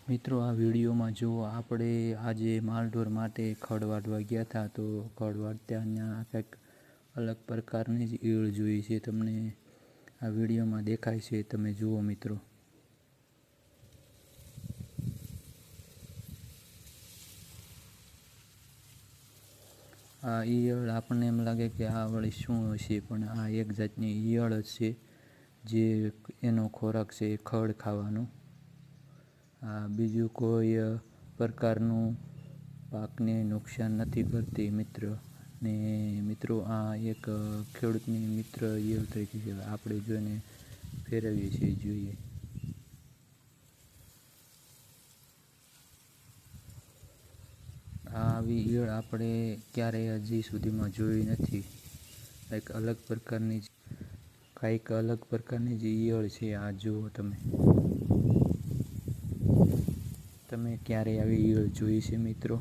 મિત્રો આ વિડીયોમાં જો આપણે આજે માલઢોર માટે ખડ વાઢવા ગયા હતા તો ખડ વાઢતાના કંઈક અલગ પ્રકારની જ ઈયળ જોઈ છે. તમને આ વિડીયોમાં દેખાય છે, તમે જુઓ મિત્રો. આ ઈયળ આપણને એમ લાગે કે આ વળી શું હશે, પણ આ એક જાતની ઈયળ જ છે જે એનો ખોરાક છે ખડ ખાવાનો. આ બીજું કોઈ પ્રકારનું પાકને નુકસાન નથી કરતી મિત્ર. ને મિત્રો આ એક ખેડૂતની મિત્ર ઈયળ તરીકે છે. આપણે જોઈને ફેરવીએ છીએ, જોઈએ. આવી ઈયળ આપણે ક્યારેય હજી સુધીમાં જોઈ નથી. કંઈક અલગ પ્રકારની જ ઈયળ છે. આ જુઓ તમે. તમે ક્યારેય આવી ઈયળ જોઈ છે મિત્રો?